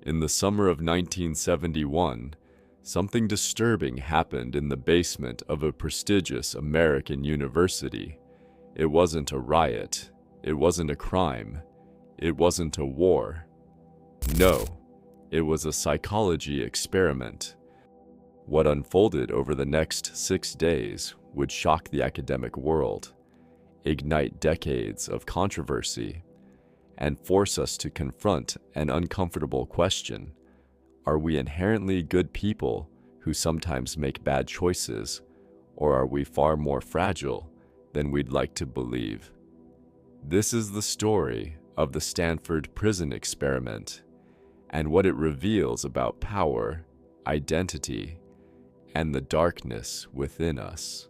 In the summer of 1971, something disturbing happened in the basement of a prestigious American university. It wasn't a riot. It wasn't a crime. It wasn't a war. No, it was a psychology experiment. What unfolded over the next 6 days would shock the academic world, ignite decades of controversy, and force us to confront an uncomfortable question. Are we inherently good people who sometimes make bad choices, or are we far more fragile than we'd like to believe? This is the story of the Stanford Prison Experiment and what it reveals about power, identity, and the darkness within us.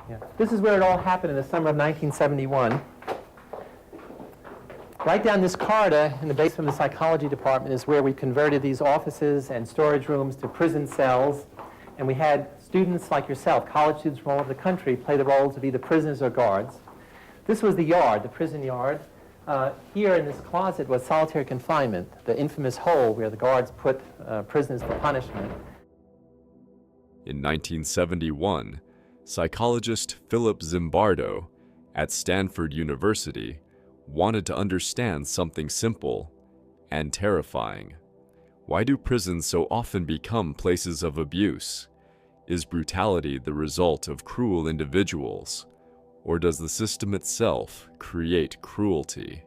Yeah. This is where it all happened in the summer of 1971. Right down this corridor in the basement of the psychology department is where we converted these offices and storage rooms to prison cells. And we had students like yourself, college students from all over the country, play the roles of either prisoners or guards. This was the yard, the prison yard. Here in this closet was solitary confinement, the infamous hole where the guards put prisoners for punishment. In 1971, psychologist Philip Zimbardo at Stanford University wanted to understand something simple and terrifying. Why do prisons so often become places of abuse? Is brutality the result of cruel individuals, or does the system itself create cruelty?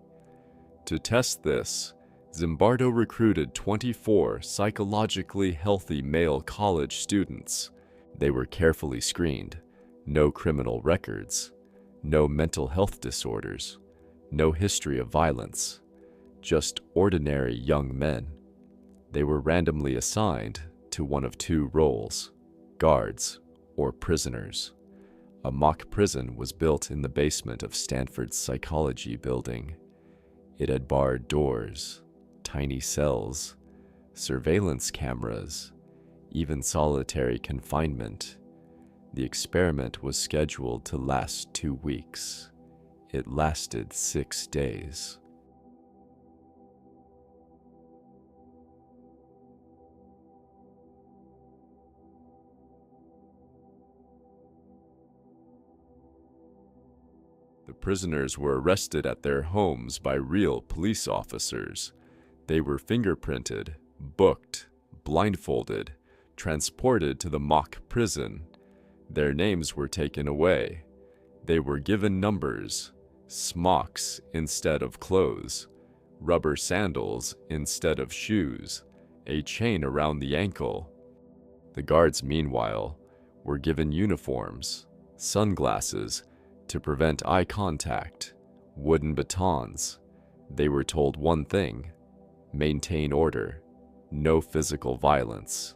To test this, Zimbardo recruited 24 psychologically healthy male college students. They were carefully screened. No criminal records, no mental health disorders, no history of violence, just ordinary young men. They were randomly assigned to one of two roles, guards or prisoners. A mock prison was built in the basement of Stanford's psychology building. It had barred doors, tiny cells, surveillance cameras, even solitary confinement. The experiment was scheduled to last 2 weeks. It lasted 6 days. The prisoners were arrested at their homes by real police officers. They were fingerprinted, booked, blindfolded, transported to the mock prison. Their names were taken away. They were given numbers, smocks instead of clothes, rubber sandals instead of shoes, a chain around the ankle. The guards, meanwhile, were given uniforms, sunglasses to prevent eye contact, wooden batons. They were told one thing: maintain order, no physical violence.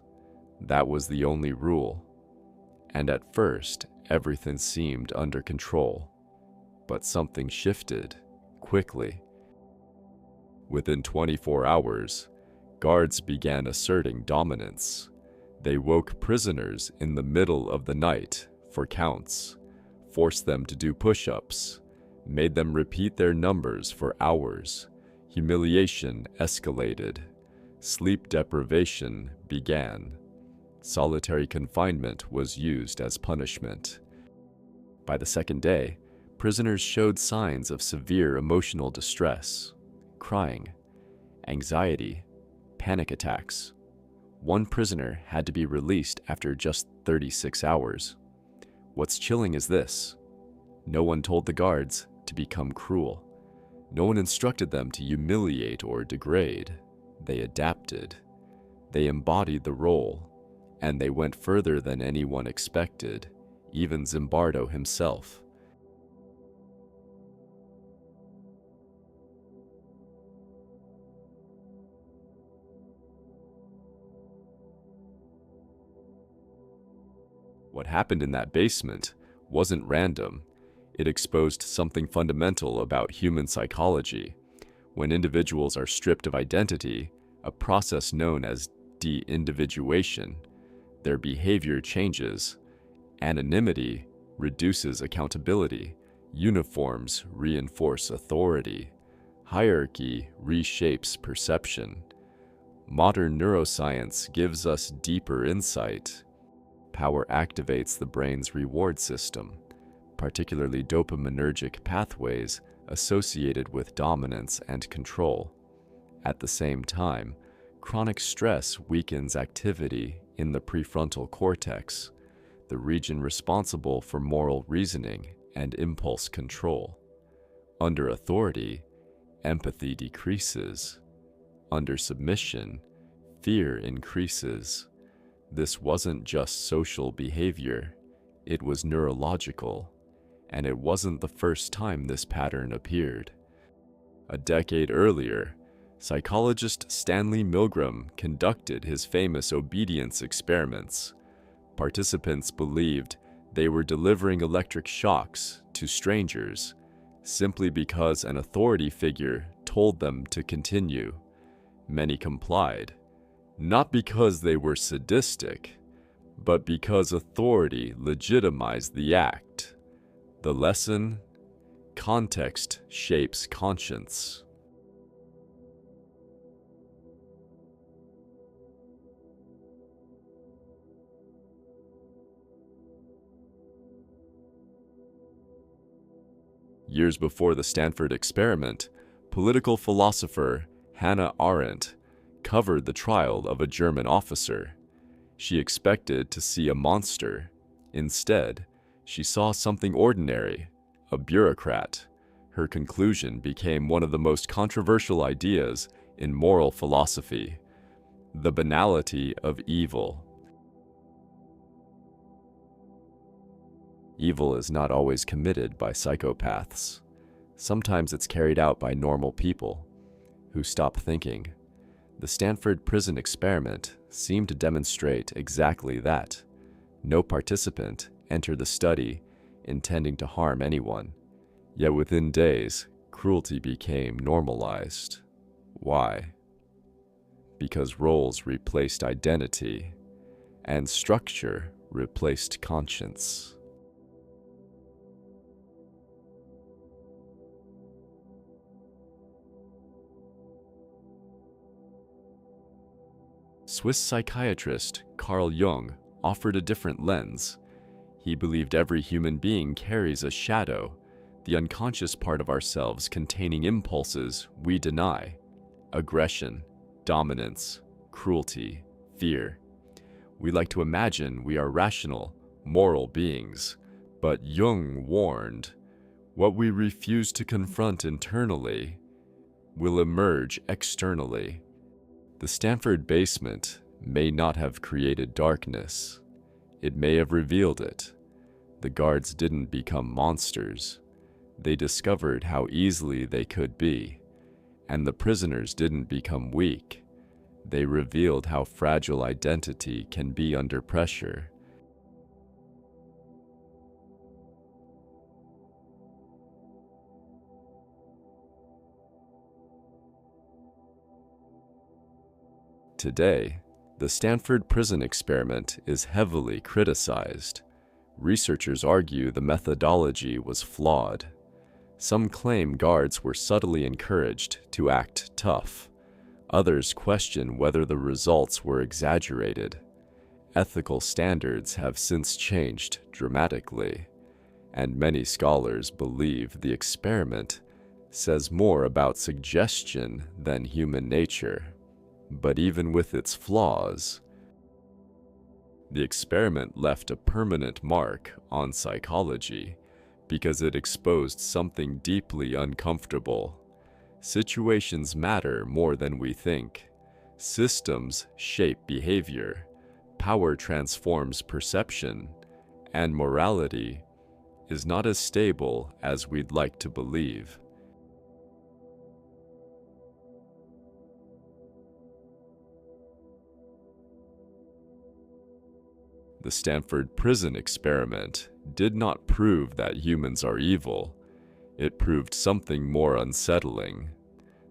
That was the only rule. And at first, everything seemed under control. But something shifted, quickly. Within 24 hours, guards began asserting dominance. They woke prisoners in the middle of the night for counts, forced them to do push-ups, made them repeat their numbers for hours. Humiliation escalated. Sleep deprivation began. Solitary confinement was used as punishment. By the second day, prisoners showed signs of severe emotional distress, crying, anxiety, panic attacks. One prisoner had to be released after just 36 hours. What's chilling is this: no one told the guards to become cruel. No one instructed them to humiliate or degrade. They adapted. They embodied the role. And they went further than anyone expected, even Zimbardo himself. What happened in that basement wasn't random. It exposed something fundamental about human psychology. When individuals are stripped of identity, a process known as de-individuation, their behavior changes. Anonymity reduces accountability. Uniforms reinforce authority. Hierarchy reshapes perception. Modern neuroscience gives us deeper insight. Power activates the brain's reward system, particularly dopaminergic pathways associated with dominance and control. At the same time, chronic stress weakens activity in the prefrontal cortex, the region responsible for moral reasoning and impulse control. Under authority, empathy decreases. Under submission, fear increases. This wasn't just social behavior, it was neurological, and it wasn't the first time this pattern appeared. A decade earlier, psychologist Stanley Milgram conducted his famous obedience experiments. Participants believed they were delivering electric shocks to strangers simply because an authority figure told them to continue. Many complied, not because they were sadistic, but because authority legitimized the act. The lesson: context shapes conscience. Years before the Stanford experiment, political philosopher Hannah Arendt covered the trial of a German officer. She expected to see a monster. Instead, she saw something ordinary, a bureaucrat. Her conclusion became one of the most controversial ideas in moral philosophy: the banality of evil. Evil is not always committed by psychopaths. Sometimes it's carried out by normal people who stop thinking. The Stanford Prison Experiment seemed to demonstrate exactly that. No participant entered the study intending to harm anyone. Yet within days, cruelty became normalized. Why? Because roles replaced identity, and structure replaced conscience. Swiss psychiatrist Carl Jung offered a different lens. He believed every human being carries a shadow, the unconscious part of ourselves containing impulses we deny: aggression, dominance, cruelty, fear. We like to imagine we are rational, moral beings, but Jung warned, what we refuse to confront internally will emerge externally. The Stanford basement may not have created darkness. It may have revealed it. The guards didn't become monsters. They discovered how easily they could be. And the prisoners didn't become weak. They revealed how fragile identity can be under pressure. Today, the Stanford Prison Experiment is heavily criticized. Researchers argue the methodology was flawed. Some claim guards were subtly encouraged to act tough. Others question whether the results were exaggerated. Ethical standards have since changed dramatically, and many scholars believe the experiment says more about suggestion than human nature. But even with its flaws, the experiment left a permanent mark on psychology because it exposed something deeply uncomfortable. Situations matter more than we think. Systems shape behavior. Power transforms perception. And morality is not as stable as we'd like to believe. The Stanford Prison Experiment did not prove that humans are evil. It proved something more unsettling: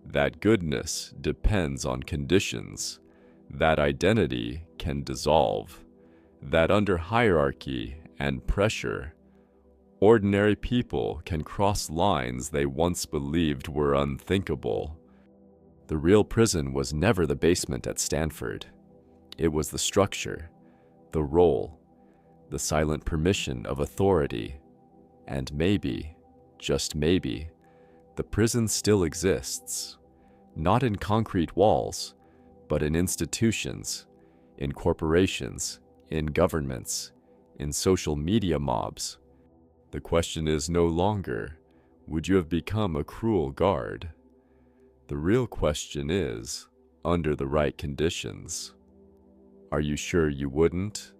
That goodness depends on conditions. That identity can dissolve. That under hierarchy and pressure, ordinary people can cross lines they once believed were unthinkable. The real prison was never the basement at Stanford. It was the structure, the role, the silent permission of authority. And maybe, just maybe, the prison still exists, not in concrete walls, but in institutions, in corporations, in governments, in social media mobs. The question is no longer, would you have become a cruel guard? The real question is, under the right conditions, are you sure you wouldn't?